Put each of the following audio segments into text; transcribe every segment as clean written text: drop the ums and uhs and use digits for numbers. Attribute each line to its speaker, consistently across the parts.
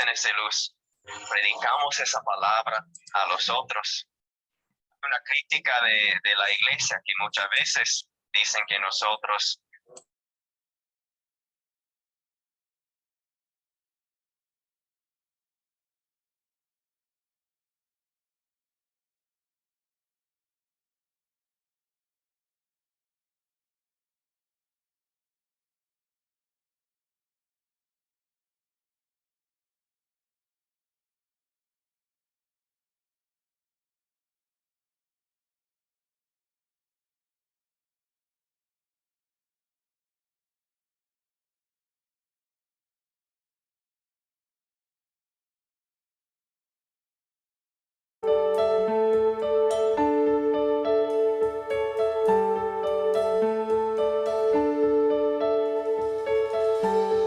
Speaker 1: en esa luz, predicamos esa palabra a los otros. Una crítica de la iglesia que muchas veces dicen que nosotros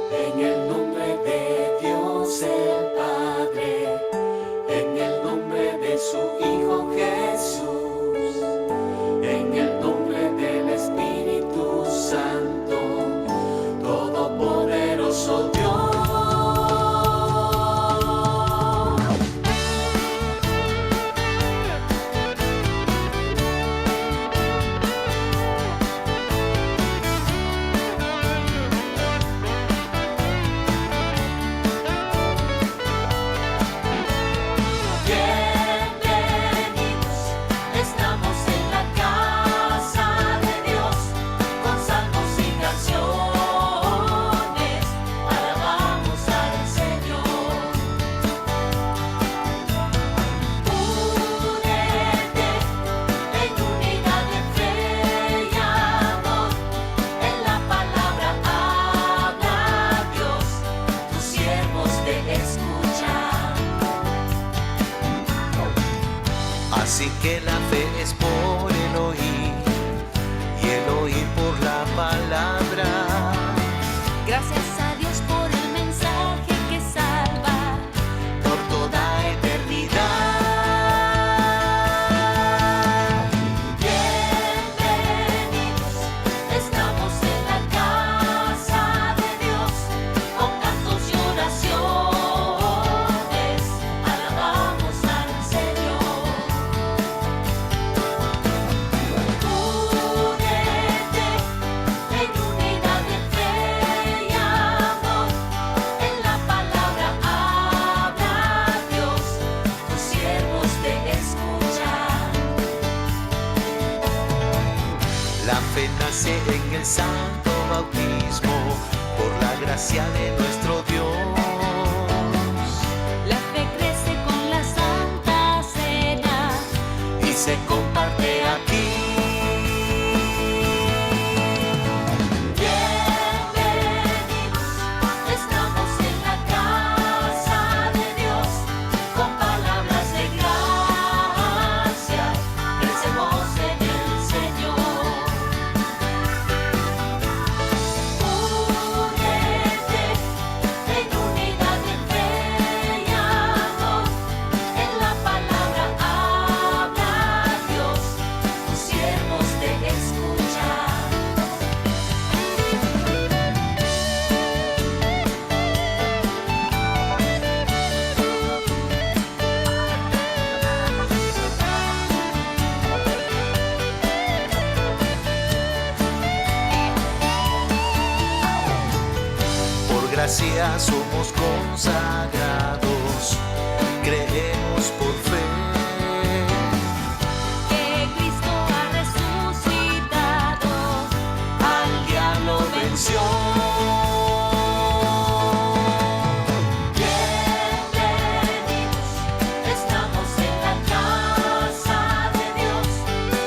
Speaker 2: En el nombre de Dios el Padre, en el nombre de su Hijo Jesús, en el nombre del Espíritu Santo, Todopoderoso Dios.
Speaker 3: Así que la fe es por el oír y el oír por la palabra.
Speaker 4: Gracias a Dios por el mensaje que salva
Speaker 3: por toda eternidad.
Speaker 4: Bienvenidos, estamos en la casa de Dios, con cantos y oraciones, alabamos al Señor. Únete en unidad de fe y amor, en la palabra habla Dios, tus siervos te escuchan.
Speaker 3: La fe nace en el santo bautismo por la gracia de nuestro Dios.
Speaker 4: La fe crece con la Santa Cena
Speaker 3: Y se comparte aquí.
Speaker 4: Bienvenidos, estamos en la casa de Dios, con palabras de gracia, crecemos en el Señor. Únete en unidad de fe y amor, en la palabra habla Dios, tus siervos te escuchan.
Speaker 3: Por gracia somos consagrados, creemos por fe.
Speaker 4: Que Cristo ha resucitado,
Speaker 3: Al diablo venció.
Speaker 4: bienvenidos, estamos en la casa de Dios,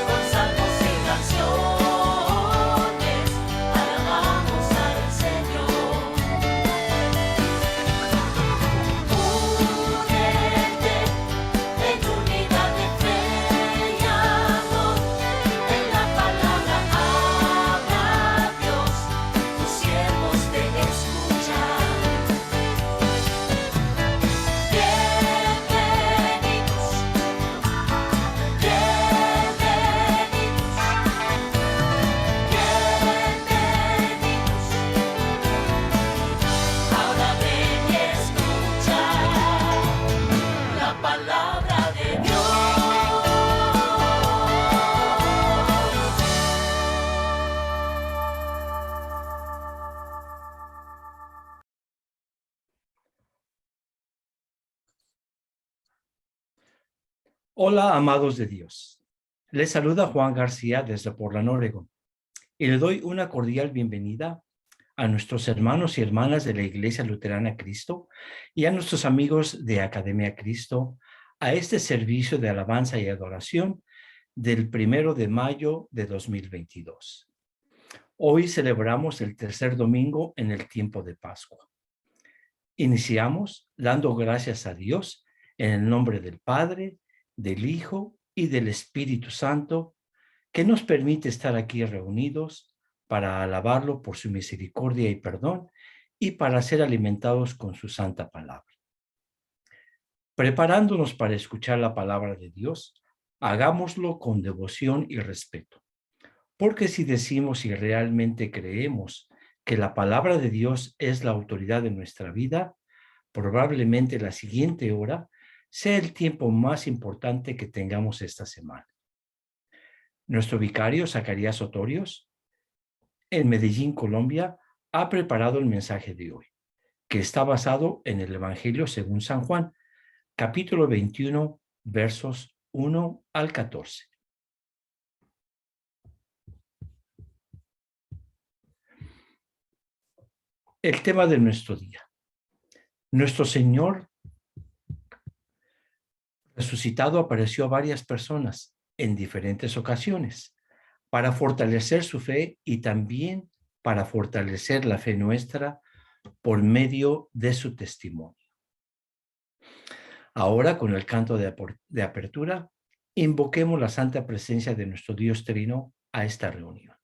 Speaker 4: con salmos y canciones, alabamos al Señor. Únete en unidad de fe y amor, en la palabra habla Dios, tus
Speaker 5: Hola, amados de Dios. Les saluda Juan García desde Portland, Oregon, y le doy una cordial bienvenida a nuestros hermanos y hermanas de la Iglesia Luterana Cristo y a nuestros amigos de Academia Cristo a este servicio de alabanza y adoración del 1 de mayo de 2022. Hoy celebramos el tercer domingo en el tiempo de Pascua. Iniciamos dando gracias a Dios en el nombre del Padre, del Hijo y del Espíritu Santo, que nos permite estar aquí reunidos para alabarlo por su misericordia y perdón y para ser alimentados con su santa palabra. Preparándonos para escuchar la palabra de Dios, hagámoslo con devoción y respeto, porque si decimos y realmente creemos que la palabra de Dios es la autoridad de nuestra vida, probablemente la siguiente hora sea el tiempo más importante que tengamos esta semana. Nuestro vicario, Zacarías Otorios, en Medellín, Colombia, ha preparado el mensaje de hoy, que está basado en el Evangelio según San Juan, capítulo 21, versos 1 al 14. El tema de nuestro día. Nuestro Señor resucitado apareció a varias personas en diferentes ocasiones para fortalecer su fe y también para fortalecer la fe nuestra por medio de su testimonio. Ahora, con el canto de apertura, invoquemos la santa presencia de nuestro Dios Trino a esta reunión.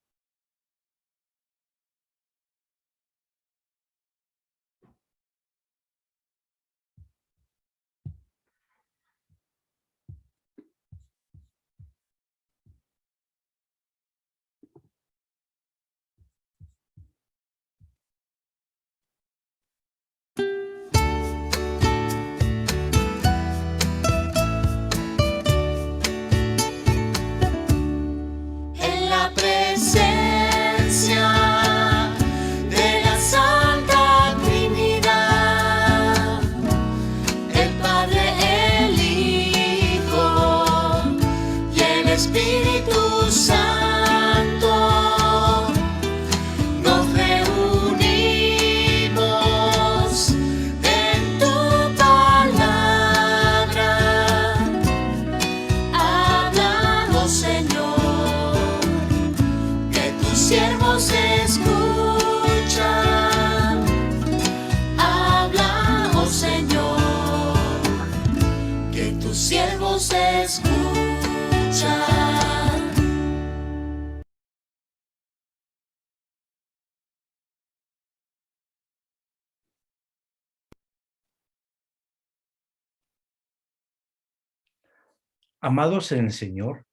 Speaker 5: Amados en el Señor,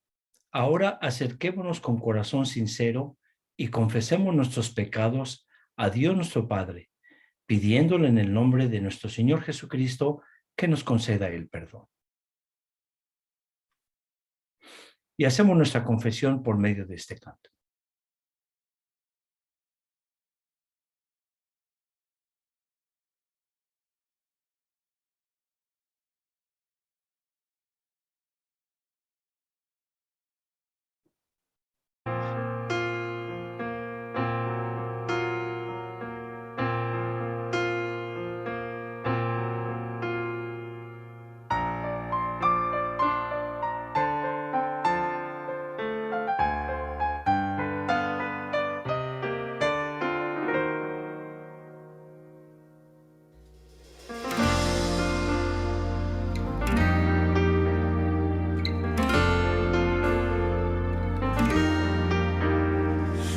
Speaker 5: ahora acerquémonos con corazón sincero y confesemos nuestros pecados a Dios nuestro Padre, pidiéndole en el nombre de nuestro Señor Jesucristo que nos conceda el perdón. Y hacemos nuestra confesión por medio de este canto.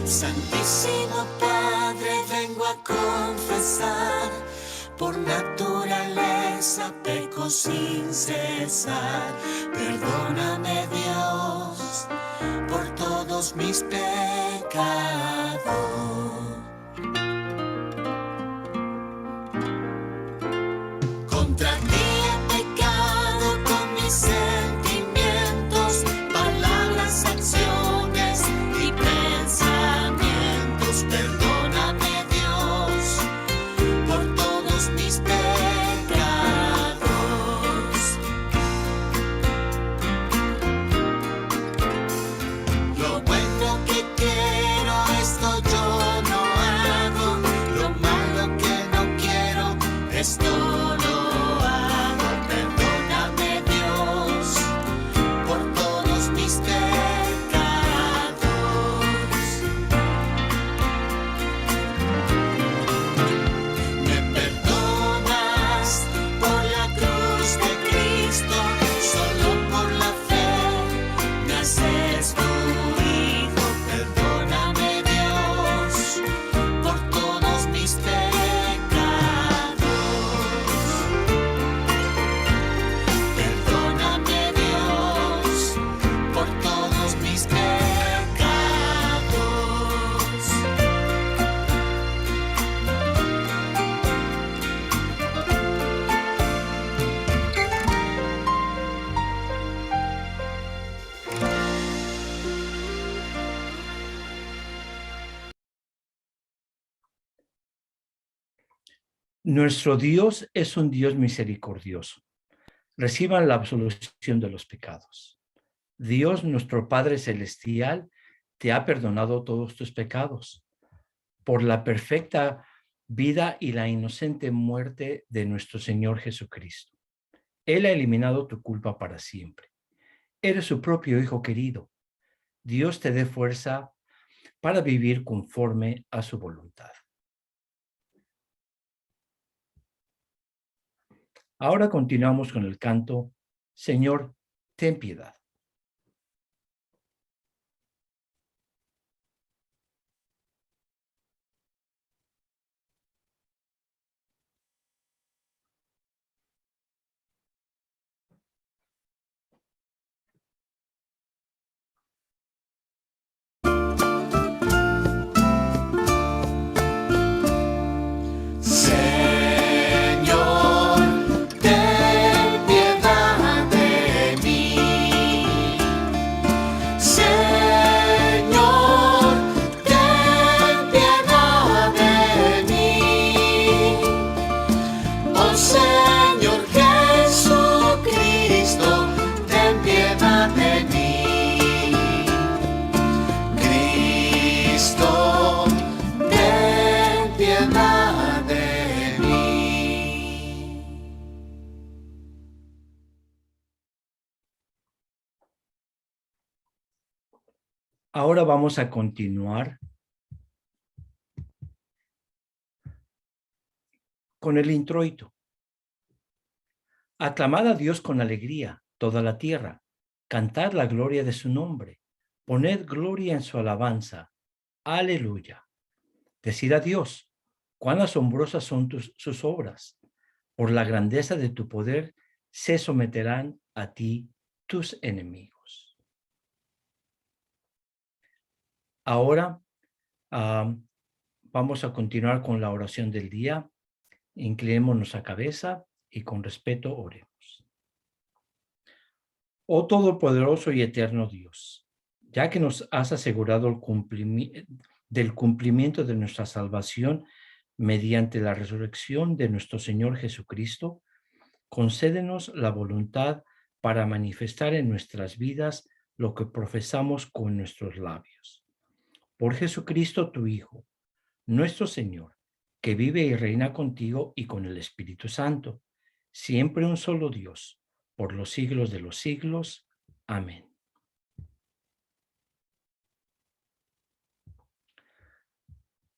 Speaker 2: Santísimo Padre, vengo a confesar, por naturaleza peco sin cesar. Perdóname, Dios, por todos mis pecados. Contra ti he pecado con mis sentimientos, palabras, acciones y pensamientos. Perdóname, Dios, por todos mis pecados.
Speaker 5: Nuestro Dios es un Dios misericordioso. Reciban la absolución de los pecados. Dios, nuestro Padre Celestial, te ha perdonado todos tus pecados por la perfecta vida y la inocente muerte de nuestro Señor Jesucristo. Él ha eliminado tu culpa para siempre. Eres su propio Hijo querido. Dios te dé fuerza para vivir conforme a su voluntad. Ahora continuamos con el canto, Señor, ten piedad.
Speaker 2: Señor, ten piedad de mí. Señor, ten piedad de mí. Oh Señor Jesucristo, ten piedad de mí. Cristo, ten piedad de mí.
Speaker 5: Ahora vamos a continuar con el introito. Aclamad a Dios con alegría, toda la tierra. Cantad la gloria de su nombre. Poned gloria en su alabanza. Aleluya. Decid a Dios, cuán asombrosas son sus obras. Por la grandeza de tu poder se someterán a ti tus enemigos. Ahora vamos a continuar con la oración del día. Inclinémonos la cabeza y con respeto oremos. Oh Todopoderoso y Eterno Dios, ya que nos has asegurado el cumplimiento de nuestra salvación mediante la resurrección de nuestro Señor Jesucristo, concédenos la voluntad para manifestar en nuestras vidas lo que profesamos con nuestros labios. Por Jesucristo, tu Hijo, nuestro Señor, que vive y reina contigo y con el Espíritu Santo, siempre un solo Dios, por los siglos de los siglos. Amén.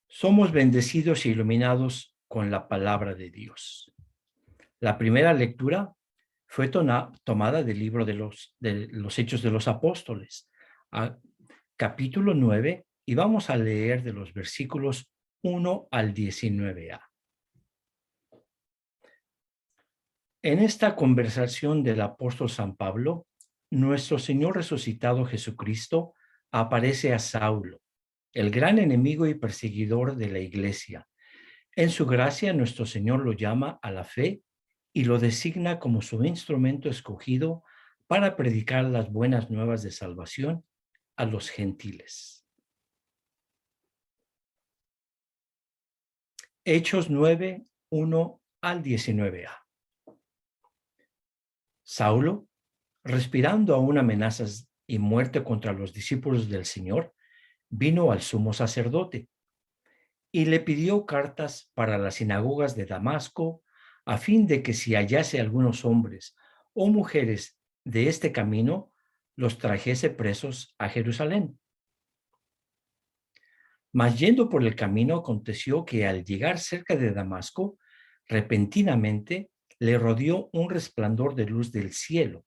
Speaker 5: Somos bendecidos e iluminados con la palabra de Dios. La primera lectura fue tomada del libro de los Hechos de los Apóstoles, capítulo 9, y vamos a leer de los versículos 1 al 19a. En esta conversación del apóstol San Pablo, nuestro Señor resucitado Jesucristo aparece a Saulo, el gran enemigo y perseguidor de la iglesia. En su gracia, nuestro Señor lo llama a la fe y lo designa como su instrumento escogido para predicar las buenas nuevas de salvación a los gentiles. Hechos 9, 1 al 19a. Saulo, respirando aún amenazas y muerte contra los discípulos del Señor, vino al sumo sacerdote y le pidió cartas para las sinagogas de Damasco, a fin de que si hallase algunos hombres o mujeres de este camino, los trajese presos a Jerusalén. Mas yendo por el camino, aconteció que al llegar cerca de Damasco, repentinamente le rodeó un resplandor de luz del cielo,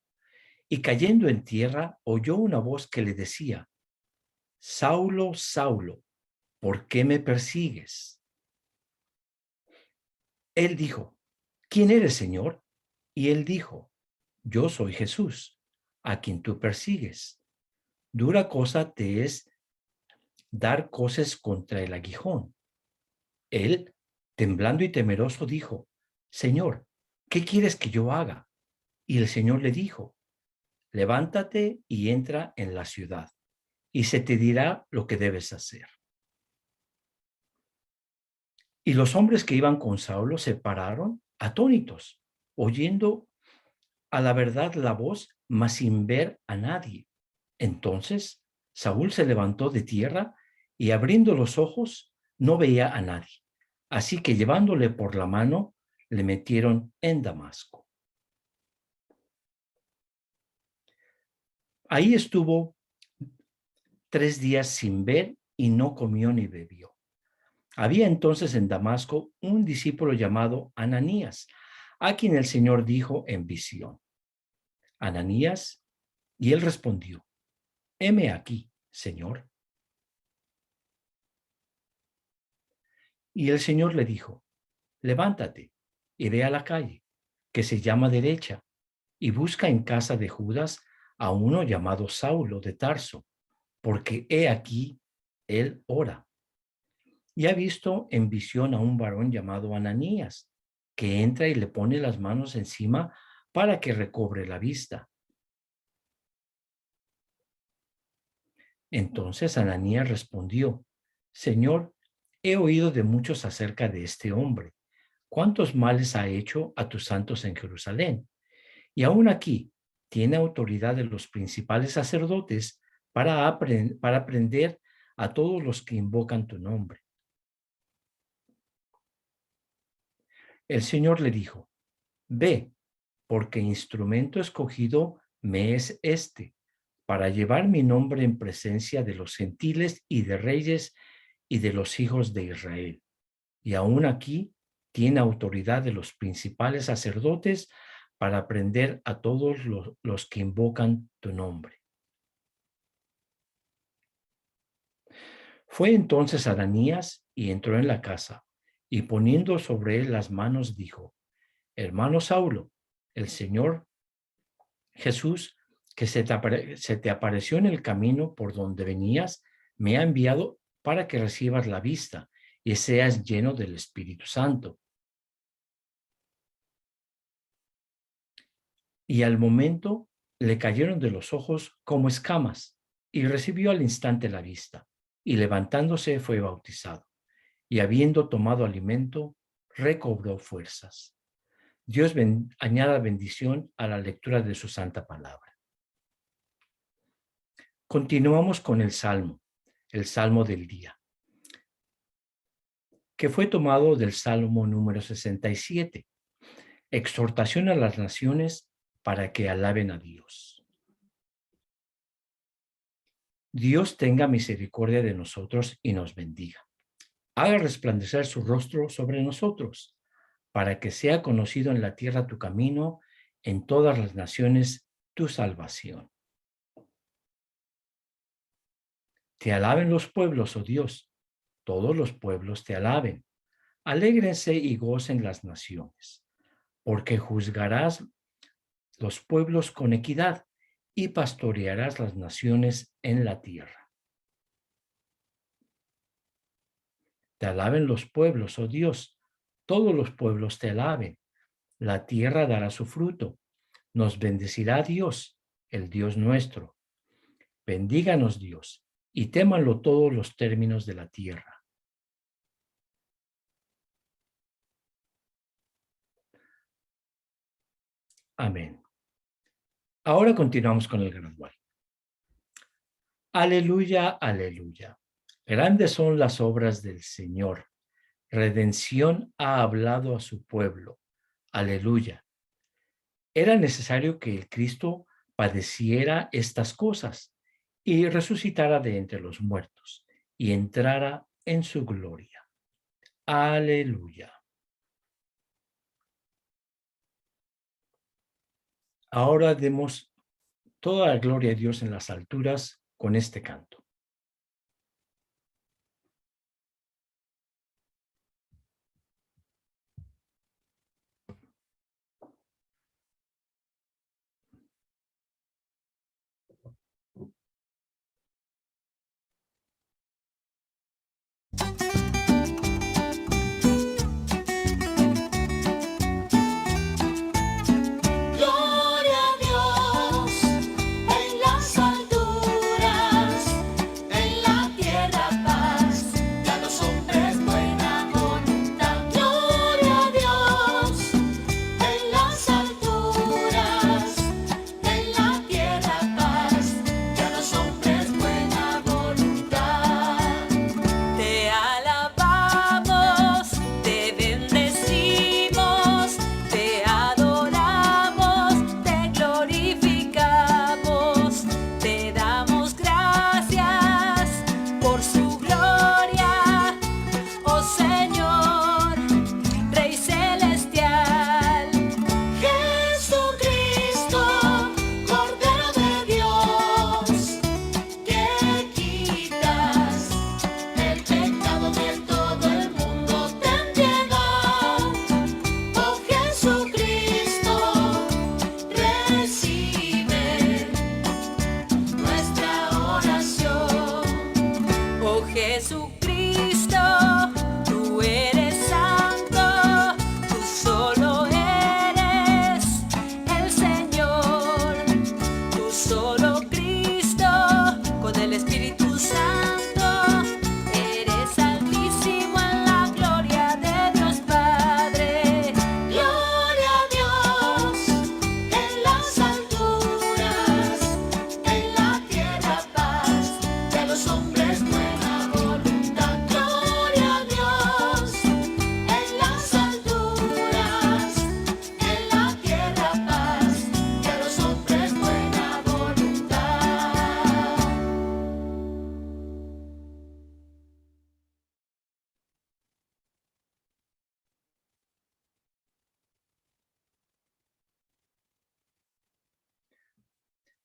Speaker 5: y cayendo en tierra, oyó una voz que le decía: Saulo, Saulo, ¿por qué me persigues? Él dijo: ¿Quién eres, Señor? Y él dijo: Yo soy Jesús, a quien tú persigues. Dura cosa te es dar coces contra el aguijón. Él, temblando y temeroso, dijo: Señor, ¿qué quieres que yo haga? Y el Señor le dijo: Levántate y entra en la ciudad, y se te dirá lo que debes hacer. Y los hombres que iban con Saulo se pararon atónitos, oyendo a la verdad la voz, mas sin ver a nadie. Entonces Saúl se levantó de tierra y abriendo los ojos no veía a nadie. Así que llevándole por la mano, le metieron en Damasco. Ahí estuvo 3 días sin ver y no comió ni bebió. Había entonces en Damasco un discípulo llamado Ananías, a quien el Señor dijo en visión: Ananías, y él respondió: heme aquí, Señor. Y el Señor le dijo: levántate y ve a la calle, que se llama Derecha, y busca en casa de Judas a uno llamado Saulo de Tarso, porque he aquí, él ora. Y ha visto en visión a un varón llamado Ananías, que entra y le pone las manos encima para que recobre la vista. Entonces Ananías respondió: Señor, he oído de muchos acerca de este hombre, cuántos males ha hecho a tus santos en Jerusalén. Y aún aquí tiene autoridad de los principales sacerdotes para prender a todos los que invocan tu nombre. El Señor le dijo: ve, porque instrumento escogido me es este, para llevar mi nombre en presencia de los gentiles y de reyes y de los hijos de Israel. Y aún aquí tiene autoridad de los principales sacerdotes para prender a todos los que invocan tu nombre. Fue entonces Ananías y entró en la casa, y poniendo sobre él las manos dijo: hermano Saulo, el Señor Jesús, que se te apareció en el camino por donde venías, me ha enviado para que recibas la vista y seas lleno del Espíritu Santo. Y al momento le cayeron de los ojos como escamas, y recibió al instante la vista, y levantándose fue bautizado, y habiendo tomado alimento, recobró fuerzas. Dios añada bendición a la lectura de su santa palabra. Continuamos con el Salmo del día, que fue tomado del Salmo número 67, exhortación a las naciones para que alaben a Dios. Dios tenga misericordia de nosotros y nos bendiga. Haga resplandecer su rostro sobre nosotros, para que sea conocido en la tierra tu camino, en todas las naciones tu salvación. Te alaben los pueblos, oh Dios, todos los pueblos te alaben. Alégrense y gocen las naciones, porque juzgarás los pueblos con equidad y pastorearás las naciones en la tierra. Te alaben los pueblos, oh Dios, todos los pueblos te alaben. La tierra dará su fruto. Nos bendecirá Dios, el Dios nuestro. Bendíganos Dios, y témanlo todos los términos de la tierra. Amén. Ahora continuamos con el gradual. Aleluya, aleluya. Grandes son las obras del Señor. Redención ha hablado a su pueblo. Aleluya. Era necesario que el Cristo padeciera estas cosas y resucitara de entre los muertos y entrara en su gloria. Aleluya. Ahora demos toda la gloria a Dios en las alturas con este canto.
Speaker 2: Gloria a Dios en las alturas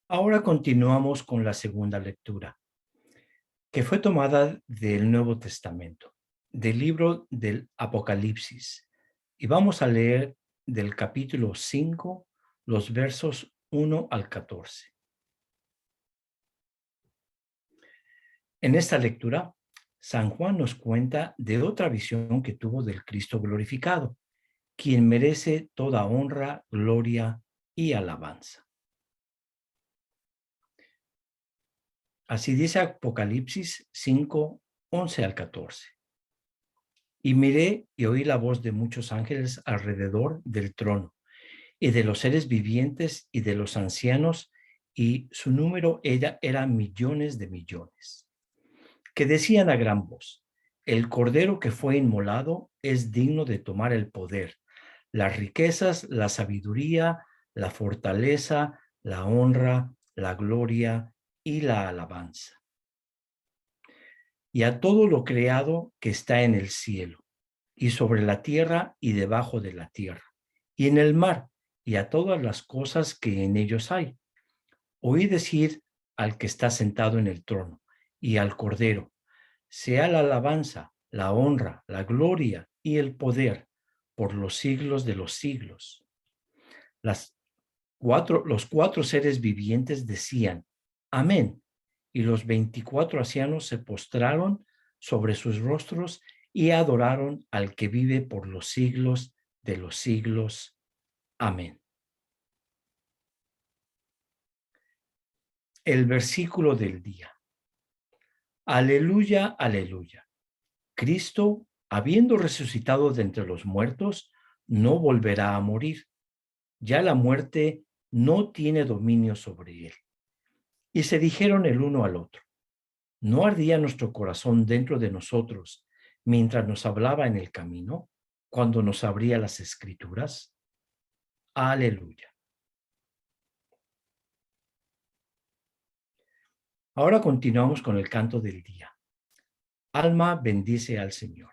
Speaker 5: Ahora continuamos con la segunda lectura, que fue tomada del Nuevo Testamento, del libro del Apocalipsis. Y vamos a leer del capítulo 5, los versos 1 al 14. En esta lectura, San Juan nos cuenta de otra visión que tuvo del Cristo glorificado, quien merece toda honra, gloria y alabanza. Así dice Apocalipsis 5, 11 al 14. Y miré y oí la voz de muchos ángeles alrededor del trono, y de los seres vivientes y de los ancianos, y su número era millones de millones, que decían a gran voz: el Cordero que fue inmolado es digno de tomar el poder, las riquezas, la sabiduría, la fortaleza, la honra, la gloria y la alabanza. Y a todo lo creado que está en el cielo, y sobre la tierra y debajo de la tierra, y en el mar, y a todas las cosas que en ellos hay. Oí decir al que está sentado en el trono y al Cordero: sea la alabanza, la honra, la gloria y el poder por los siglos de los siglos. Los cuatro seres vivientes decían: amén. Y los 24 ancianos se postraron sobre sus rostros y adoraron al que vive por los siglos de los siglos. Amén. El versículo del día. Aleluya, aleluya. Cristo, habiendo resucitado de entre los muertos, no volverá a morir. Ya la muerte no tiene dominio sobre él. Y se dijeron el uno al otro: ¿no ardía nuestro corazón dentro de nosotros mientras nos hablaba en el camino, cuando nos abría las Escrituras? Aleluya. Ahora continuamos con el canto del día. Alma bendice al Señor.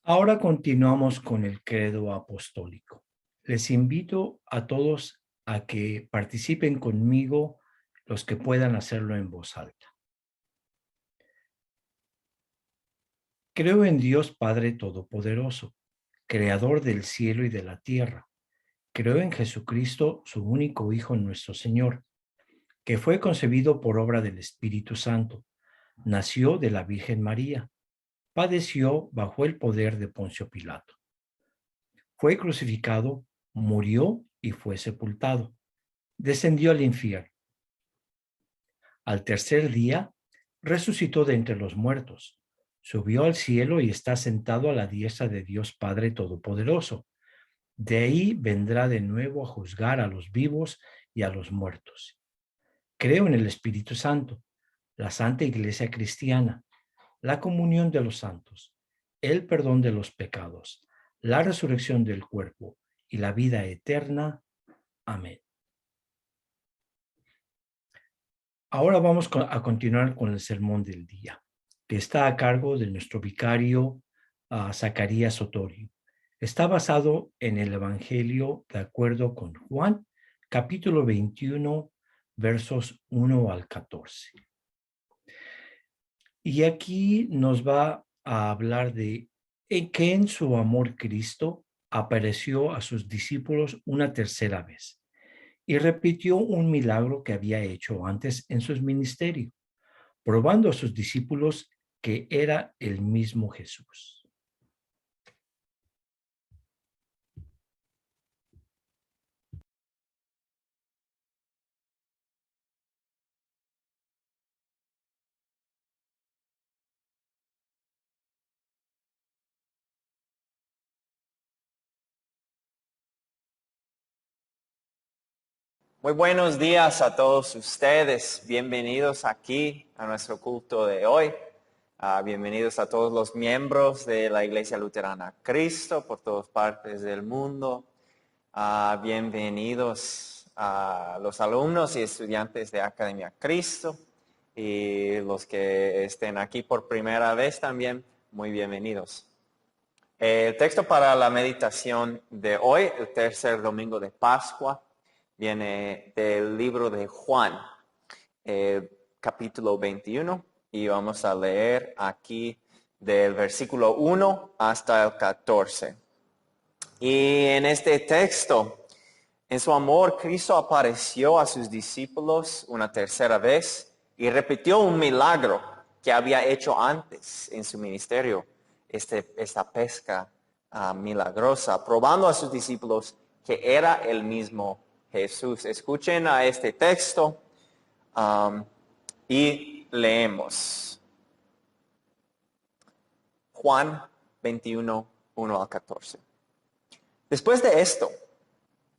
Speaker 5: Ahora continuamos con el credo apostólico. Les invito a todos a que participen conmigo, los que puedan hacerlo en voz alta. Creo en Dios Padre Todopoderoso, Creador del cielo y de la tierra. Creo en Jesucristo, su único Hijo, nuestro Señor, que fue concebido por obra del Espíritu Santo. Nació de la Virgen María. Padeció bajo el poder de Poncio Pilato. Fue crucificado, murió y fue sepultado. Descendió al infierno. Al tercer día, resucitó de entre los muertos. Subió al cielo y está sentado a la diestra de Dios Padre Todopoderoso. De ahí vendrá de nuevo a juzgar a los vivos y a los muertos. Creo en el Espíritu Santo, la Santa Iglesia Cristiana, la comunión de los santos, el perdón de los pecados, la resurrección del cuerpo y la vida eterna. Amén. Ahora vamos a continuar con el sermón del día, que está a cargo de nuestro vicario Zacarías Otorio. Está basado en el Evangelio de acuerdo con Juan, capítulo 21, versos 1 al 14. Y aquí nos va a hablar de que en su amor Cristo apareció a sus discípulos una tercera vez y repitió un milagro que había hecho antes en su ministerio, probando a sus discípulos que era el mismo Jesús.
Speaker 6: Muy buenos días a todos ustedes. Bienvenidos aquí a nuestro culto de hoy. Bienvenidos a todos los miembros de la Iglesia Luterana Cristo por todas partes del mundo. Bienvenidos a los alumnos y estudiantes de Academia Cristo. Y los que estén aquí por primera vez también, muy bienvenidos. El texto para la meditación de hoy, el tercer domingo de Pascua, viene del libro de Juan, capítulo 21, y vamos a leer aquí del versículo 1 hasta el 14. Y en este texto, en su amor, Cristo apareció a sus discípulos una tercera vez y repitió un milagro que había hecho antes en su ministerio, esta pesca milagrosa, probando a sus discípulos que era el mismo Jesús. Escuchen a este texto y leemos. Juan 21, 1 al 14. Después de esto,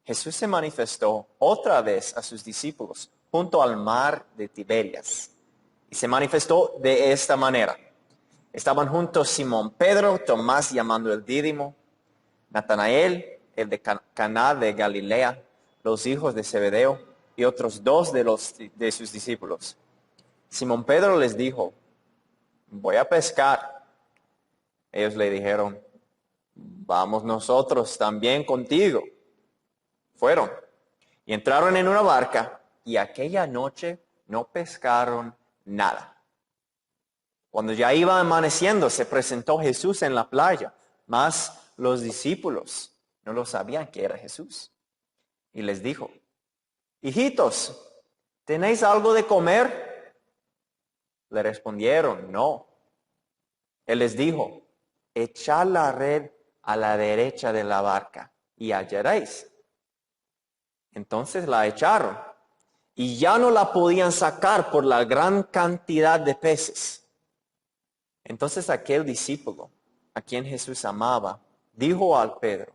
Speaker 6: Jesús se manifestó otra vez a sus discípulos junto al mar de Tiberias. Y se manifestó de esta manera. Estaban juntos Simón Pedro, Tomás llamando el Dídimo, Natanael, el de Caná de Galilea, los hijos de Zebedeo y otros dos de sus discípulos. Simón Pedro les dijo, voy a pescar. Ellos le dijeron, vamos nosotros también contigo. Fueron y entraron en una barca y aquella noche no pescaron nada. Cuando ya iba amaneciendo, se presentó Jesús en la playa, mas los discípulos no lo sabían que era Jesús. Y les dijo, hijitos, ¿tenéis algo de comer? Le respondieron, no. Él les dijo, echad la red a la derecha de la barca y hallaréis. Entonces la echaron y ya no la podían sacar por la gran cantidad de peces. Entonces aquel discípulo, a quien Jesús amaba, dijo al Pedro,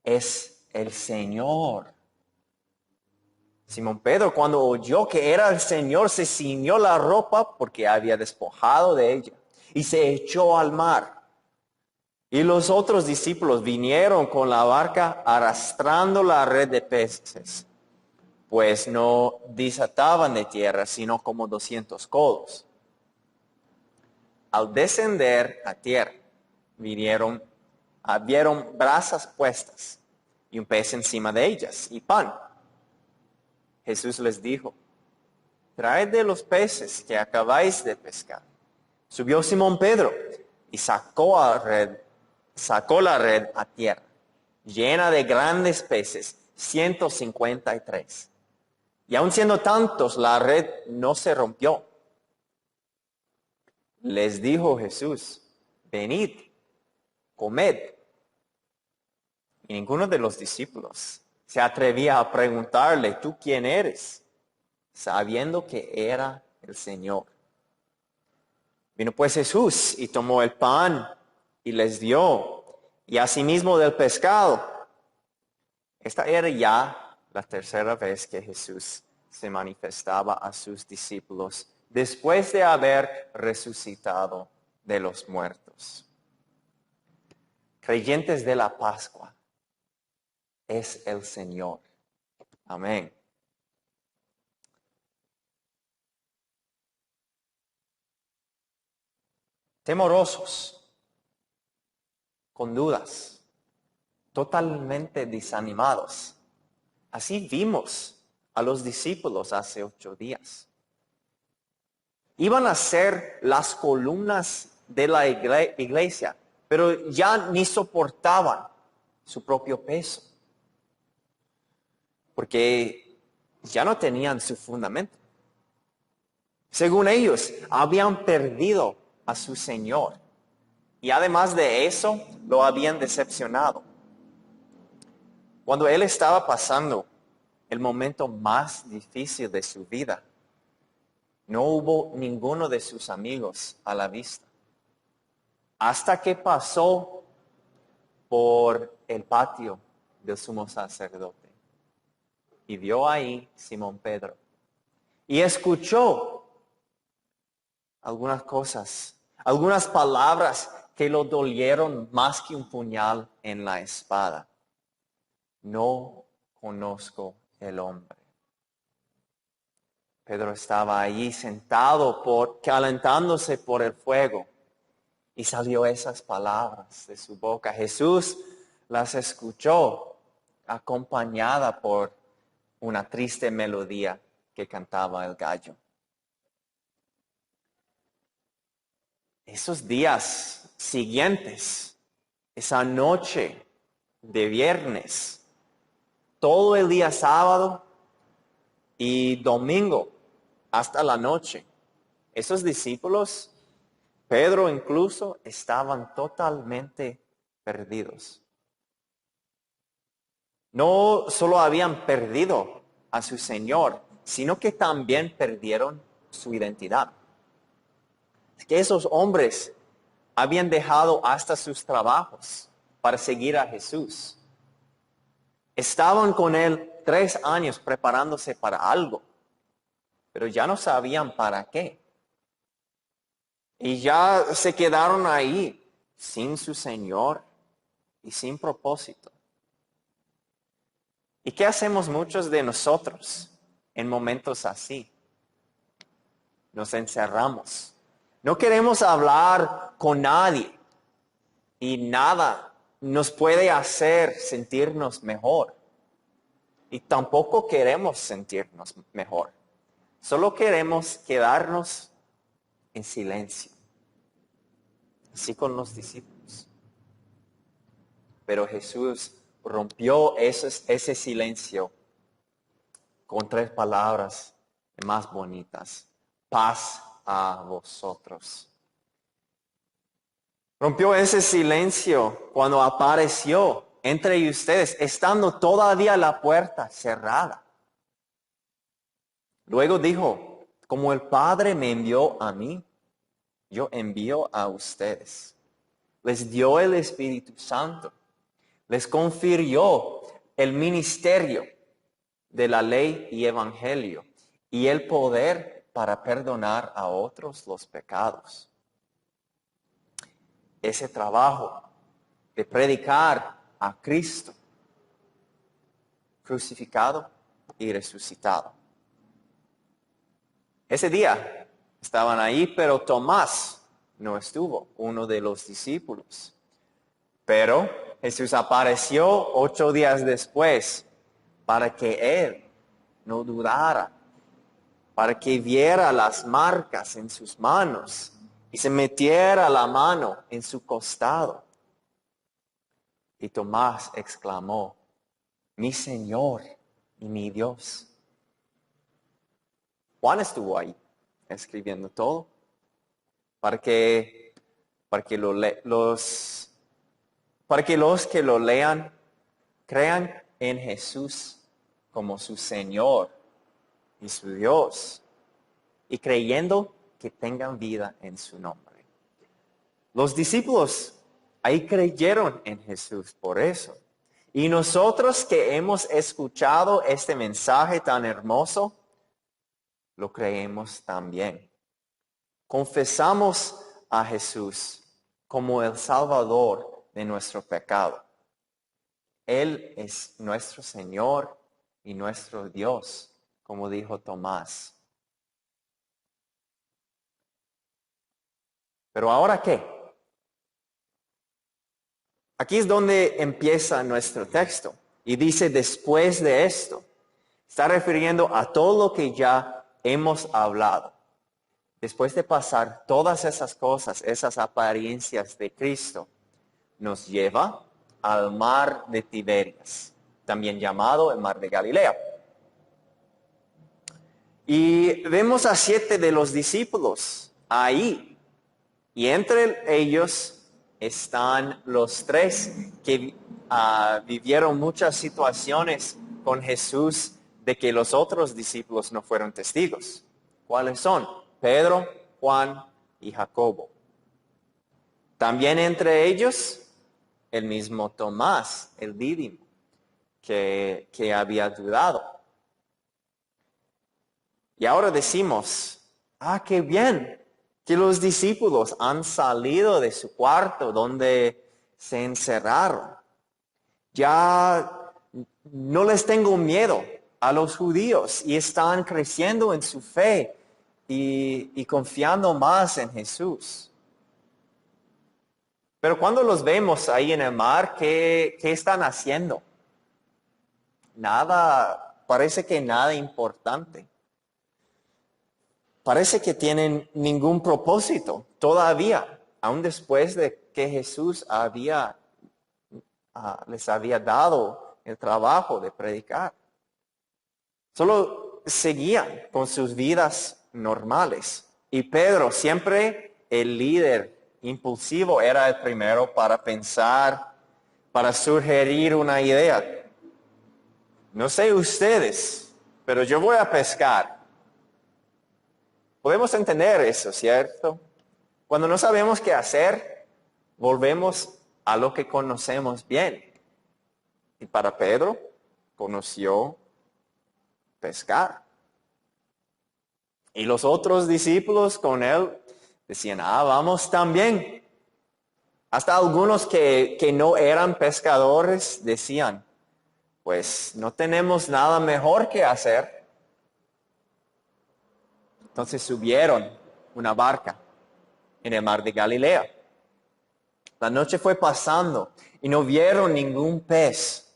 Speaker 6: es el Señor. Simón Pedro, cuando oyó que era el Señor, se ciñó la ropa porque había despojado de ella y se echó al mar. Y los otros discípulos vinieron con la barca arrastrando la red de peces, pues no desataban de tierra, sino como 200 codos. Al descender a tierra, vieron brasas puestas y un pez encima de ellas y pan. Jesús les dijo, traed de los peces que acabáis de pescar. Subió Simón Pedro y sacó la red a tierra, llena de grandes peces, 153. Y aun siendo tantos, la red no se rompió. Les dijo Jesús, venid, comed. Y ninguno de los discípulos se atrevía a preguntarle, ¿tú quién eres? Sabiendo que era el Señor. Vino pues Jesús y tomó el pan y les dio, y asimismo del pescado. Esta era ya la tercera vez que Jesús se manifestaba a sus discípulos después de haber resucitado de los muertos. Creyentes de la Pascua, es el Señor. Amén. Temorosos, con dudas, totalmente desanimados. Así vimos a los discípulos hace 8 días. Iban a ser las columnas de la iglesia, pero ya ni soportaban su propio peso, porque ya no tenían su fundamento. Según ellos, habían perdido a su Señor, y además de eso, lo habían decepcionado. Cuando Él estaba pasando el momento más difícil de su vida, no hubo ninguno de sus amigos a la vista, hasta que pasó por el patio del sumo sacerdote y vio ahí Simón Pedro y escuchó algunas cosas, algunas palabras que lo dolieron más que un puñal en la espada. No conozco el hombre. Pedro estaba allí sentado calentándose por el fuego y salió esas palabras de su boca. Jesús las escuchó acompañada por una triste melodía que cantaba el gallo. Esos días siguientes, esa noche de viernes, todo el día sábado y domingo hasta la noche, esos discípulos, Pedro incluso, estaban totalmente perdidos. No solo habían perdido a su Señor, sino que también perdieron su identidad. Que esos hombres habían dejado hasta sus trabajos para seguir a Jesús. Estaban con Él 3 años preparándose para algo, pero ya no sabían para qué. Y ya se quedaron ahí sin su Señor y sin propósito. ¿Y qué hacemos muchos de nosotros en momentos así? Nos encerramos. No queremos hablar con nadie y nada nos puede hacer sentirnos mejor. Y tampoco queremos sentirnos mejor. Solo queremos quedarnos en silencio. Así con los discípulos. Pero Jesús rompió ese silencio con 3 palabras más bonitas. Paz a vosotros. Rompió ese silencio cuando apareció entre ustedes, estando todavía la puerta cerrada. Luego dijo, como el Padre me envió a mí, yo envío a ustedes. Les dio el Espíritu Santo. Les confirió el ministerio de la ley y evangelio y el poder para perdonar a otros los pecados. Ese trabajo de predicar a Cristo crucificado y resucitado. Ese día estaban ahí, pero Tomás no estuvo, uno de los discípulos. Pero Jesús apareció 8 días después para que él no dudara, para que viera las marcas en sus manos y se metiera la mano en su costado. Y Tomás exclamó, mi Señor y mi Dios. Juan estuvo ahí escribiendo todo para que los que lo lean crean en Jesús como su Señor y su Dios, y creyendo que tengan vida en su nombre. Los discípulos ahí creyeron en Jesús por eso. Y nosotros que hemos escuchado este mensaje tan hermoso, lo creemos también. Confesamos a Jesús como el Salvador de nuestro pecado. Él es nuestro Señor y nuestro Dios, como dijo Tomás. Pero ¿ahora qué? Aquí es donde empieza nuestro texto. Y dice, después de esto. Está refiriendo a todo lo que ya hemos hablado. Después de pasar todas esas cosas, esas apariencias de Cristo, nos lleva al mar de Tiberias, también llamado el mar de Galilea. Y vemos a 7 de los discípulos ahí. Y entre ellos están los 3 que vivieron muchas situaciones con Jesús de que los otros discípulos no fueron testigos. ¿Cuáles son? Pedro, Juan y Jacobo. También entre ellos el mismo Tomás, el dídimo, que había dudado. Y ahora decimos, qué bien que los discípulos han salido de su cuarto donde se encerraron. Ya no les tengo miedo a los judíos y están creciendo en su fe y confiando más en Jesús. Pero cuando los vemos ahí en el mar, ¿qué están haciendo? Nada, parece que nada importante. Parece que tienen ningún propósito todavía, aun después de que Jesús les había dado el trabajo de predicar. Solo seguían con sus vidas normales. Y Pedro, siempre el líder impulsivo, era el primero para pensar, para sugerir una idea. No sé ustedes, pero yo voy a pescar. Podemos entender eso, ¿cierto? Cuando no sabemos qué hacer, volvemos a lo que conocemos bien. Y para Pedro, conoció pescar. Y los otros discípulos con él decían, vamos también. Hasta algunos que no eran pescadores decían, pues no tenemos nada mejor que hacer. Entonces subieron una barca en el mar de Galilea. La noche fue pasando y no vieron ningún pez.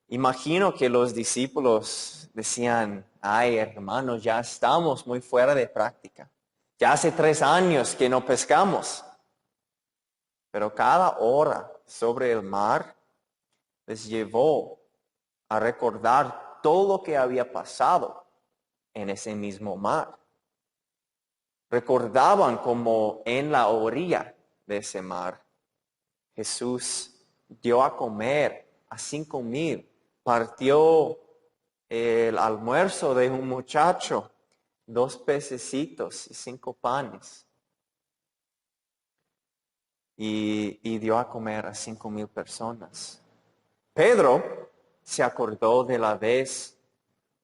Speaker 6: Imagino que los discípulos decían, hermanos, ya estamos muy fuera de práctica. Ya hace 3 años que no pescamos. Pero cada hora sobre el mar les llevó a recordar todo lo que había pasado en ese mismo mar. Recordaban como en la orilla de ese mar Jesús dio a comer a 5,000, partió el almuerzo de un muchacho, 2 pececitos y 5 panes. Y dio a comer a 5,000 personas. Pedro se acordó de la vez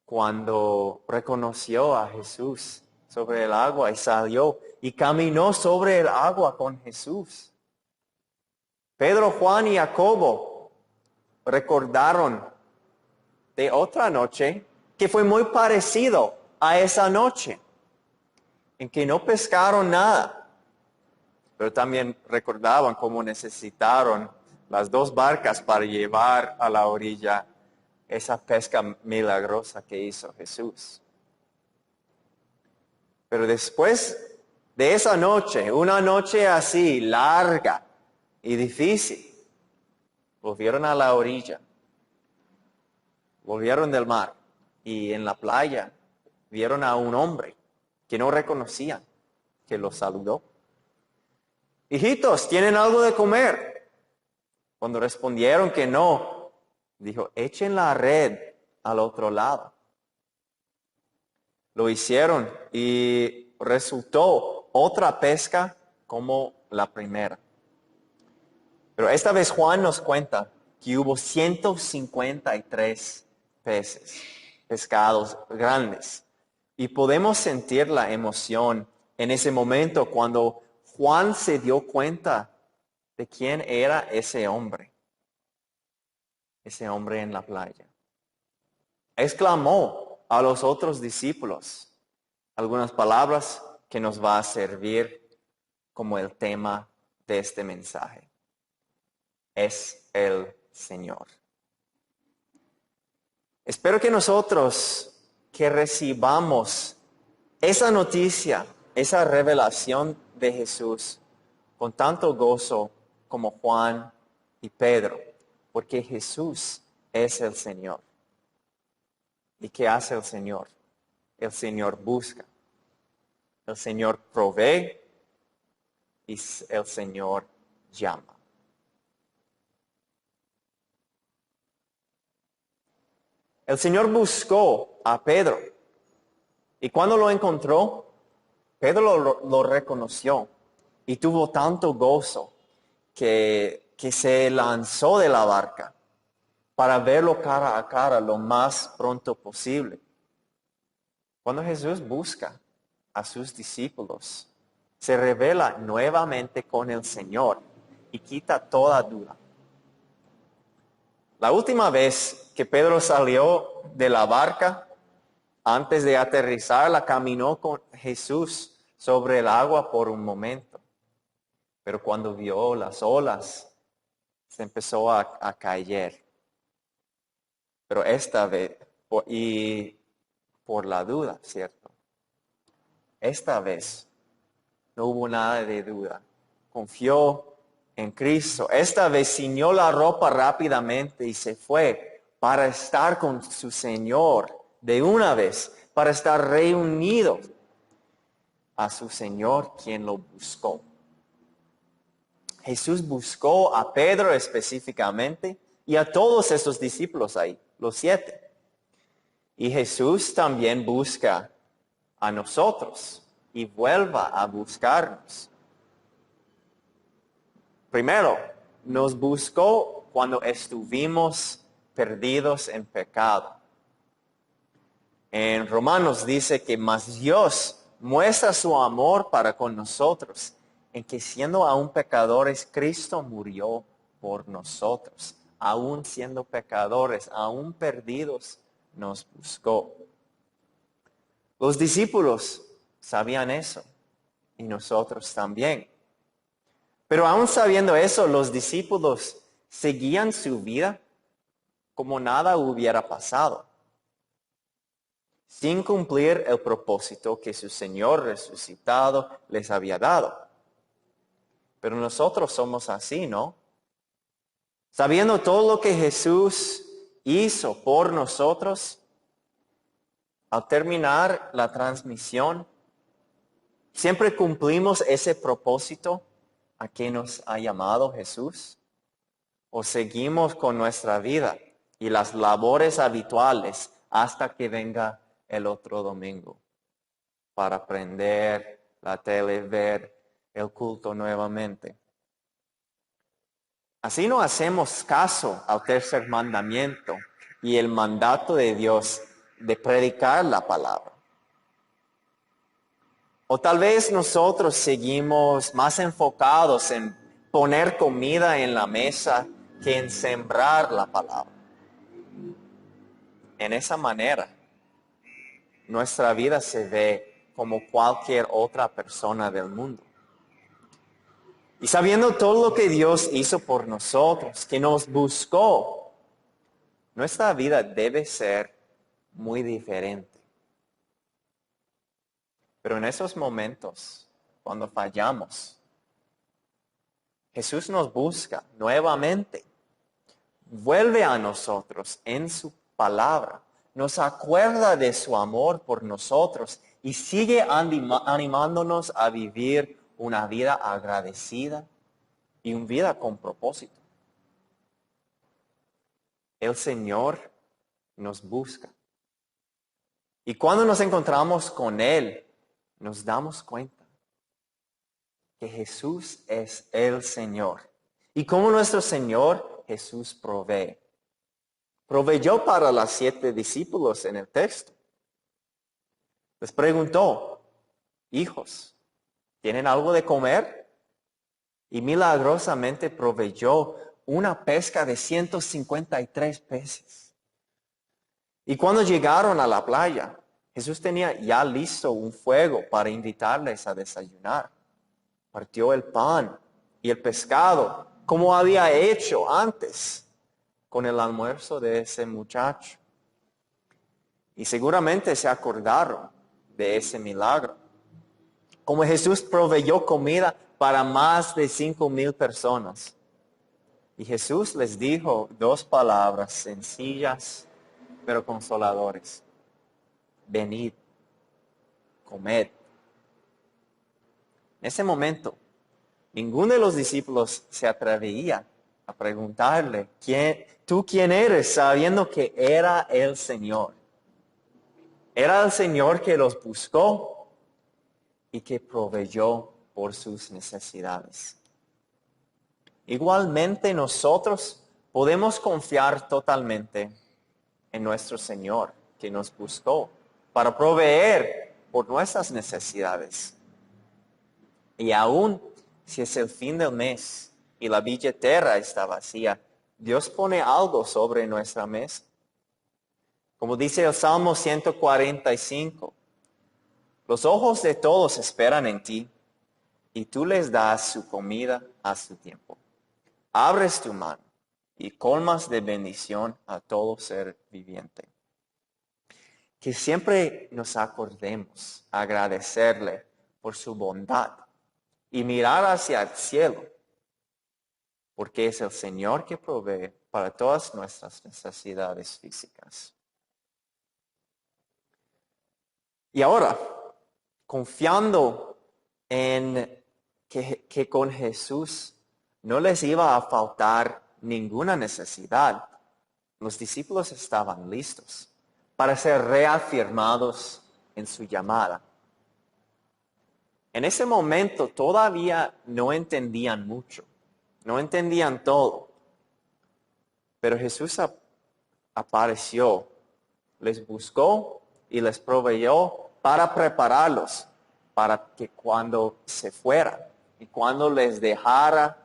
Speaker 6: cuando reconoció a Jesús sobre el agua y salió y caminó sobre el agua con Jesús. Pedro, Juan y Jacobo recordaron de otra noche que fue muy parecido a esa noche, en que no pescaron nada. pero también recordaban cómo necesitaron las 2 barcas para llevar a la orilla esa pesca milagrosa que hizo Jesús. Pero después de esa noche, una noche así larga y difícil, volvieron a la orilla, volvieron del mar y en la playa vieron a un hombre que no reconocían, que los saludó. Hijitos, ¿tienen algo de comer? Cuando respondieron que no, dijo, echen la red al otro lado. Lo hicieron y resultó otra pesca como la primera. Pero esta vez Juan nos cuenta que hubo 153 peces, pescados grandes. Y podemos sentir la emoción en ese momento cuando Juan se dio cuenta de quién era ese hombre en la playa. Exclamó a los otros discípulos algunas palabras que nos va a servir como el tema de este mensaje. Es el Señor. Espero que nosotros que recibamos esa noticia, esa revelación de Jesús con tanto gozo como Juan y Pedro, porque Jesús es el Señor. ¿Y qué hace el Señor? El Señor busca, el Señor provee y el Señor llama. El Señor buscó a Pedro y cuando lo encontró, Pedro lo reconoció y tuvo tanto gozo que se lanzó de la barca para verlo cara a cara lo más pronto posible. Cuando Jesús busca a sus discípulos, se revela nuevamente con el Señor y quita toda duda. La última vez que Pedro salió de la barca, antes de aterrizar, caminó con Jesús sobre el agua por un momento. Pero cuando vio las olas, se empezó a caer. Pero esta vez, y por la duda, ¿cierto? Esta vez no hubo nada de duda. Confió en Cristo. Esta vez ciñó la ropa rápidamente y se fue para estar con su Señor de una vez, para estar reunido a su Señor quien lo buscó. Jesús buscó a Pedro específicamente y a todos esos discípulos ahí, los 7. Y Jesús también busca a nosotros y vuelva a buscarnos. Primero, nos buscó cuando estuvimos perdidos en pecado. En Romanos dice que más Dios muestra su amor para con nosotros, en que siendo aún pecadores, Cristo murió por nosotros. Aún siendo pecadores, aún perdidos, nos buscó. Los discípulos sabían eso y nosotros también. Pero aún sabiendo eso, los discípulos seguían su vida como nada hubiera pasado, sin cumplir el propósito que su Señor resucitado les había dado. Pero nosotros somos así, ¿no? Sabiendo todo lo que Jesús hizo por nosotros, al terminar la transmisión, siempre cumplimos ese propósito a que nos ha llamado Jesús, o seguimos con nuestra vida y las labores habituales hasta que venga el otro domingo para prender la tele, ver el culto nuevamente. Así no hacemos caso al tercer mandamiento y el mandato de Dios de predicar la palabra. O tal vez nosotros seguimos más enfocados en poner comida en la mesa que en sembrar la palabra. En esa manera, nuestra vida se ve como cualquier otra persona del mundo. Y sabiendo todo lo que Dios hizo por nosotros, que nos buscó, nuestra vida debe ser muy diferente. Pero en esos momentos, cuando fallamos, Jesús nos busca nuevamente. Vuelve a nosotros en su palabra. Nos acuerda de su amor por nosotros y sigue animándonos a vivir una vida agradecida y una vida con propósito. El Señor nos busca. Y cuando nos encontramos con Él, nos damos cuenta que Jesús es el Señor. Y como nuestro Señor, Jesús provee. Proveyó para los 7 discípulos en el texto. Les preguntó, hijos, ¿tienen algo de comer? Y milagrosamente proveyó una pesca de 153 peces. Y cuando llegaron a la playa, Jesús tenía ya listo un fuego para invitarles a desayunar. Partió el pan y el pescado, como había hecho antes con el almuerzo de ese muchacho. Y seguramente se acordaron de ese milagro. Como Jesús proveyó comida para más de 5,000 personas. Y Jesús les dijo 2 palabras sencillas, pero consoladoras. Venid, comed. En ese momento, ninguno de los discípulos se atrevía a preguntarle, ¿tú quién eres? Sabiendo que era el Señor. Era el Señor que los buscó y que proveyó por sus necesidades. Igualmente nosotros podemos confiar totalmente en nuestro Señor que nos buscó para proveer por nuestras necesidades. Y aún si es el fin del mes y la billetera está vacía, Dios pone algo sobre nuestra mesa. Como dice el Salmo 145, los ojos de todos esperan en ti y tú les das su comida a su tiempo. Abres tu mano y colmas de bendición a todo ser viviente. Que siempre nos acordemos agradecerle por su bondad y mirar hacia el cielo, porque es el Señor que provee para todas nuestras necesidades físicas. Y ahora, confiando en que con Jesús no les iba a faltar ninguna necesidad, los discípulos estaban listos para ser reafirmados en su llamada. En ese momento todavía no entendían mucho, no entendían todo, pero Jesús apareció, les buscó y les proveyó para prepararlos para que cuando se fueran y cuando les dejara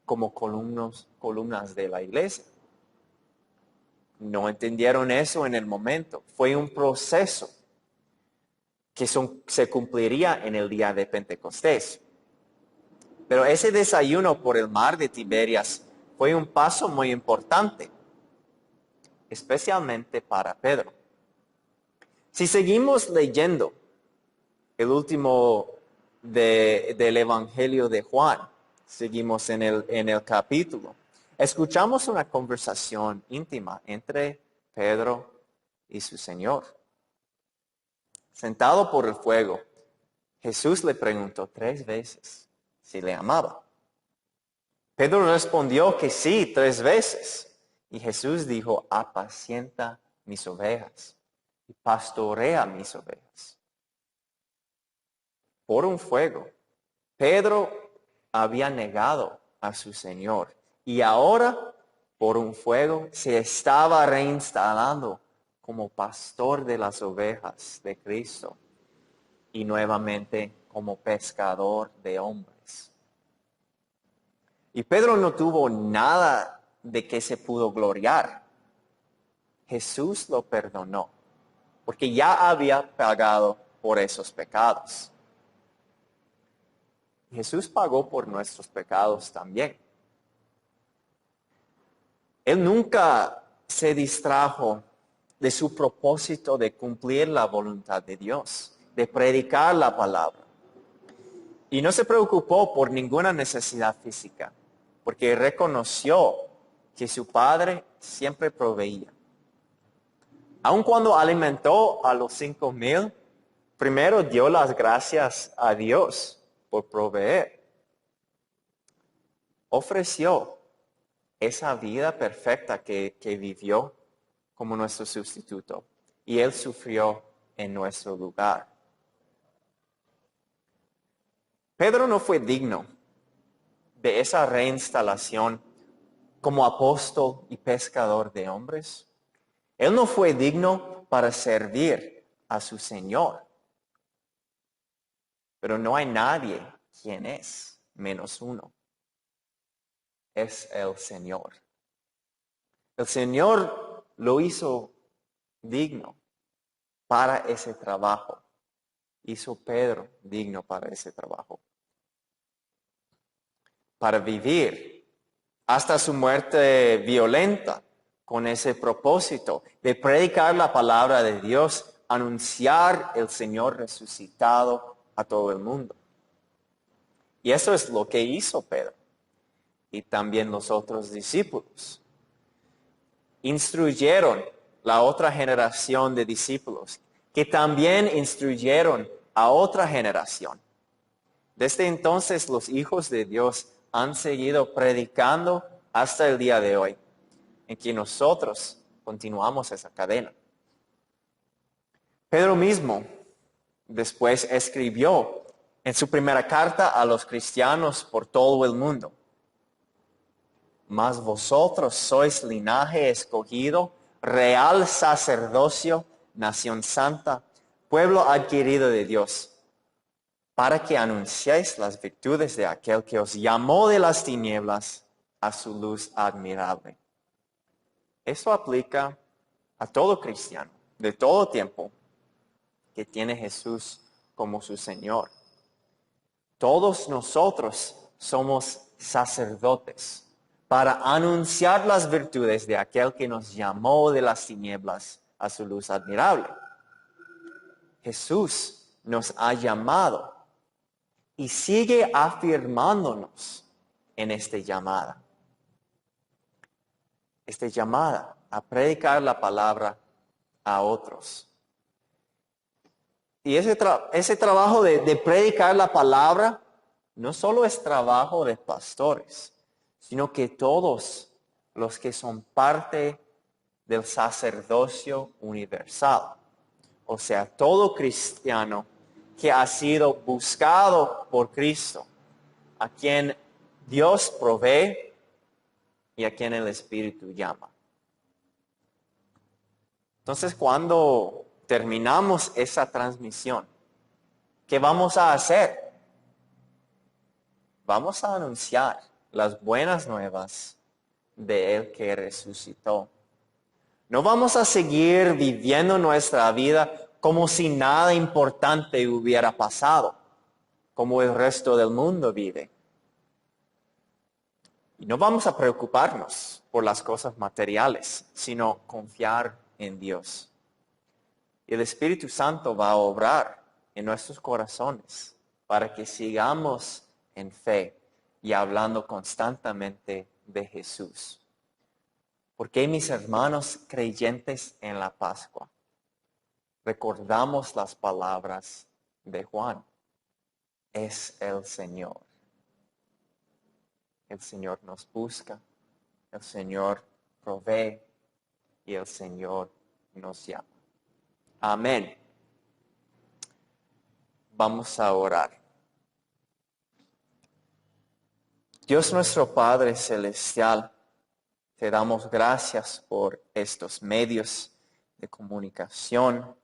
Speaker 6: como columnas de la iglesia. No entendieron eso en el momento. Fue un proceso que se cumpliría en el día de Pentecostés. Pero ese desayuno por el mar de Tiberias fue un paso muy importante, especialmente para Pedro. Si seguimos leyendo el último del Evangelio de Juan, seguimos en el capítulo, escuchamos una conversación íntima entre Pedro y su Señor. Sentado por el fuego, Jesús le preguntó 3 veces si le amaba. Pedro respondió que sí 3 veces. Y Jesús dijo, apacienta mis ovejas y pastorea mis ovejas. Por un fuego, Pedro había negado a su Señor. Y ahora, por un fuego, se estaba reinstalando como pastor de las ovejas de Cristo y nuevamente como pescador de hombres. Y Pedro no tuvo nada de que se pudo gloriar. Jesús lo perdonó porque ya había pagado por esos pecados. Jesús pagó por nuestros pecados también. Él nunca se distrajo de su propósito de cumplir la voluntad de Dios, de predicar la palabra. Y no se preocupó por ninguna necesidad física, porque reconoció que su Padre siempre proveía. Aun cuando alimentó a los 5,000, primero dio las gracias a Dios por proveer. Ofreció esa vida perfecta que vivió como nuestro sustituto. Y Él sufrió en nuestro lugar. Pedro no fue digno de esa reinstalación como apóstol y pescador de hombres. Él no fue digno para servir a su Señor. Pero no hay nadie quien es menos uno. Es el Señor. El Señor lo hizo digno para ese trabajo. Hizo Pedro digno para ese trabajo. Para vivir hasta su muerte violenta con ese propósito de predicar la palabra de Dios, anunciar el Señor resucitado a todo el mundo. Y eso es lo que hizo Pedro y también los otros discípulos. Instruyeron la otra generación de discípulos que también instruyeron a otra generación. Desde entonces los hijos de Dios han seguido predicando hasta el día de hoy, en que nosotros continuamos esa cadena. Pedro mismo después escribió en su primera carta a los cristianos por todo el mundo: mas vosotros sois linaje escogido, real sacerdocio, nación santa, pueblo adquirido de Dios, para que anunciéis las virtudes de aquel que os llamó de las tinieblas a su luz admirable. Eso aplica a todo cristiano, de todo tiempo, que tiene Jesús como su Señor. Todos nosotros somos sacerdotes para anunciar las virtudes de aquel que nos llamó de las tinieblas a su luz admirable. Jesús nos ha llamado y sigue afirmándonos en esta llamada. Esta llamada a predicar la palabra a otros. Y ese trabajo de predicar la palabra no solo es trabajo de pastores, sino que todos los que son parte del sacerdocio universal. O sea, todo cristiano que ha sido buscado por Cristo, a quien Dios provee y a quien el Espíritu llama. Entonces, cuando terminamos esa transmisión, ¿qué vamos a hacer? Vamos a anunciar las buenas nuevas de Él que resucitó. No vamos a seguir viviendo nuestra vida como si nada importante hubiera pasado, como el resto del mundo vive. Y no vamos a preocuparnos por las cosas materiales, sino confiar en Dios. Y el Espíritu Santo va a obrar en nuestros corazones para que sigamos en fe y hablando constantemente de Jesús. Porque mis hermanos creyentes en la Pascua, recordamos las palabras de Juan: es el Señor. El Señor nos busca, el Señor provee y el Señor nos llama. Amén. Vamos a orar. Dios nuestro Padre Celestial, te damos gracias por estos medios de comunicación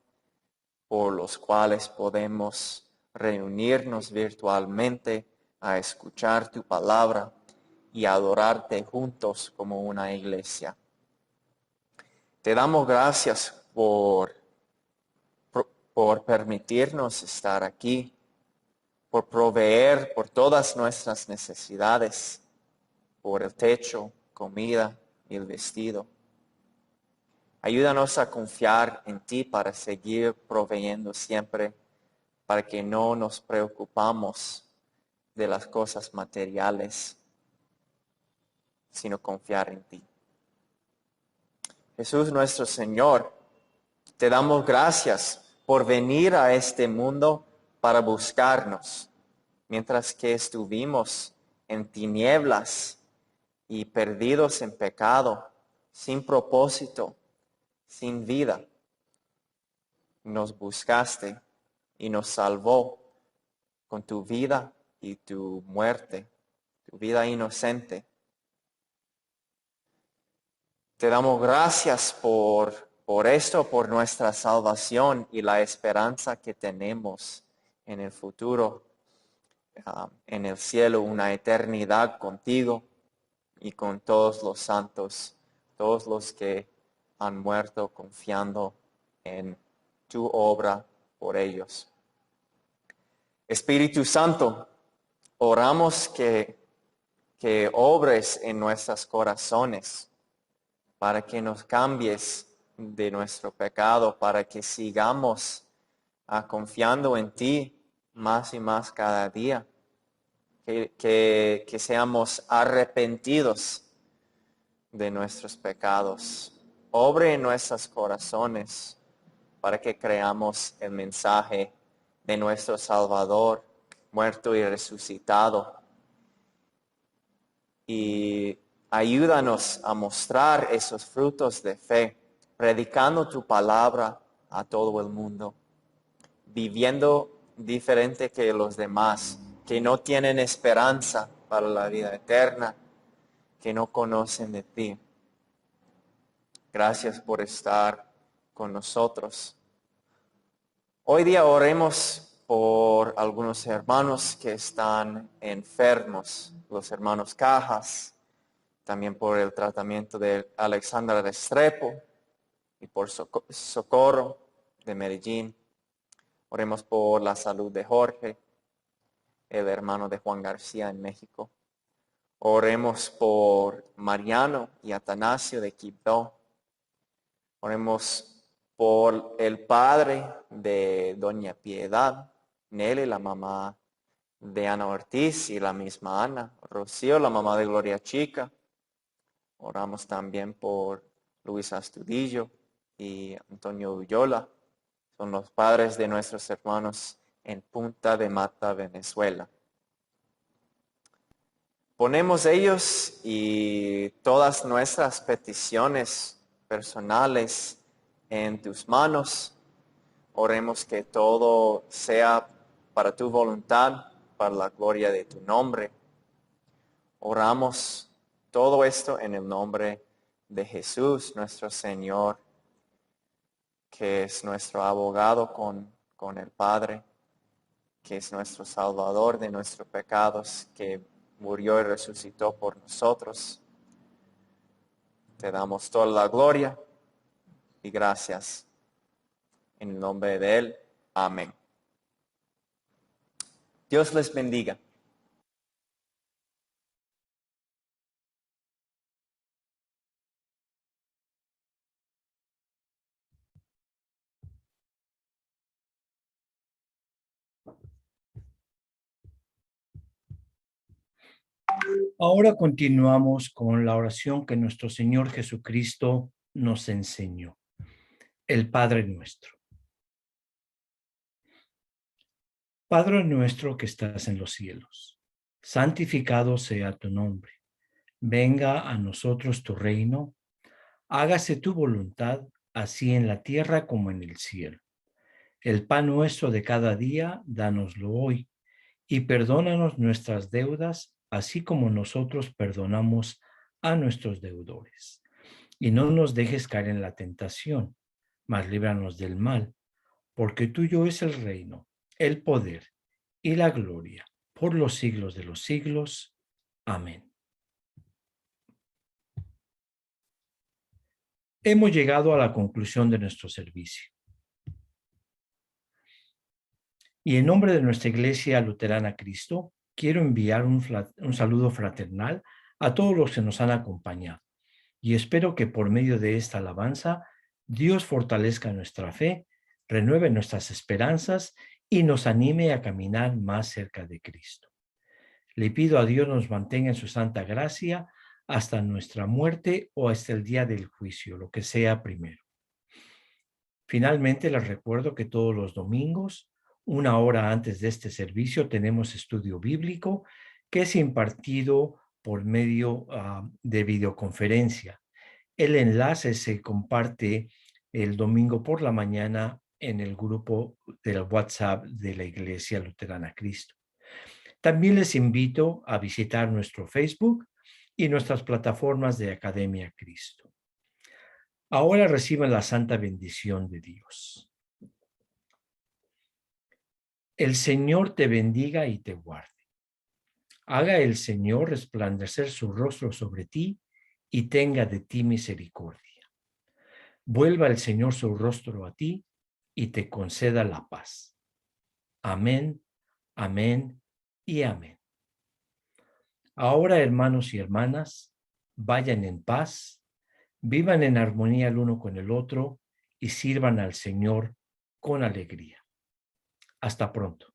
Speaker 6: por los cuales podemos reunirnos virtualmente a escuchar tu palabra y adorarte juntos como una iglesia. Te damos gracias por permitirnos estar aquí por proveer por todas nuestras necesidades, por el techo, comida y el vestido. Ayúdanos a confiar en ti para seguir proveyendo siempre, para que no nos preocupamos de las cosas materiales, sino confiar en ti. Jesús nuestro Señor, te damos gracias por venir a este mundo para buscarnos, mientras que estuvimos en tinieblas y perdidos en pecado, sin propósito, sin vida. Nos buscaste y nos salvó con tu vida y tu muerte, tu vida inocente. Te damos gracias por esto, por nuestra salvación y la esperanza que tenemos en el futuro, en el cielo, una eternidad contigo y con todos los santos, todos los que han muerto confiando en tu obra por ellos. Espíritu Santo, oramos que obres en nuestros corazones, para que nos cambies de nuestro pecado, para que sigamos confiando en ti más y más cada día, que seamos arrepentidos de nuestros pecados. Obre en nuestros corazones para que creamos el mensaje de nuestro Salvador, muerto y resucitado. Y ayúdanos a mostrar esos frutos de fe, predicando tu palabra a todo el mundo, viviendo diferente que los demás, que no tienen esperanza para la vida eterna, que no conocen de ti. Gracias por estar con nosotros. Hoy día oremos por algunos hermanos que están enfermos, los hermanos Cajas, también por el tratamiento de Alexandra Restrepo y por Socorro de Medellín. Oremos por la salud de Jorge, el hermano de Juan García en México. Oremos por Mariano y Atanasio de Quibdó. Oremos por el padre de Doña Piedad, Nelly, la mamá de Ana Ortiz y la misma Ana, Rocío, la mamá de Gloria Chica. Oramos también por Luis Astudillo y Antonio Ullola. Son los padres de nuestros hermanos en Punta de Mata, Venezuela. Ponemos ellos y todas nuestras peticiones personales en tus manos. Oremos que todo sea para tu voluntad, para la gloria de tu nombre. Oramos todo esto en el nombre de Jesús, nuestro Señor, que es nuestro abogado con el Padre, que es nuestro Salvador de nuestros pecados, que murió y resucitó por nosotros. Te damos toda la gloria y gracias. En el nombre de Él. Amén. Dios les bendiga.
Speaker 5: Ahora continuamos con la oración que nuestro Señor Jesucristo nos enseñó. El Padre Nuestro. Padre nuestro que estás en los cielos, santificado sea tu nombre. Venga a nosotros tu reino. Hágase tu voluntad, así en la tierra como en el cielo. El pan nuestro de cada día, dánoslo hoy, y perdónanos nuestras deudas, así como nosotros perdonamos a nuestros deudores. Y no nos dejes caer en la tentación, mas líbranos del mal, porque tuyo es el reino, el poder y la gloria, por los siglos de los siglos. Amén. Hemos llegado a la conclusión de nuestro servicio. Y en nombre de nuestra Iglesia Luterana Cristo, quiero enviar un saludo fraternal a todos los que nos han acompañado. Y espero que por medio de esta alabanza, Dios fortalezca nuestra fe, renueve nuestras esperanzas y nos anime a caminar más cerca de Cristo. Le pido a Dios nos mantenga en su santa gracia hasta nuestra muerte o hasta el día del juicio, lo que sea primero. Finalmente, les recuerdo que todos los domingos, 1 hora antes de este servicio, tenemos estudio bíblico que es impartido por medio de videoconferencia. El enlace se comparte el domingo por la mañana en el grupo del WhatsApp de la Iglesia Luterana Cristo. También les invito a visitar nuestro Facebook y nuestras plataformas de Academia Cristo. Ahora reciban la santa bendición de Dios. El Señor te bendiga y te guarde. Haga el Señor resplandecer su rostro sobre ti y tenga de ti misericordia. Vuelva el Señor su rostro a ti y te conceda la paz. Amén, amén y amén. Ahora, hermanos y hermanas, vayan en paz, vivan en armonía el uno con el otro y sirvan al Señor con alegría. Hasta pronto.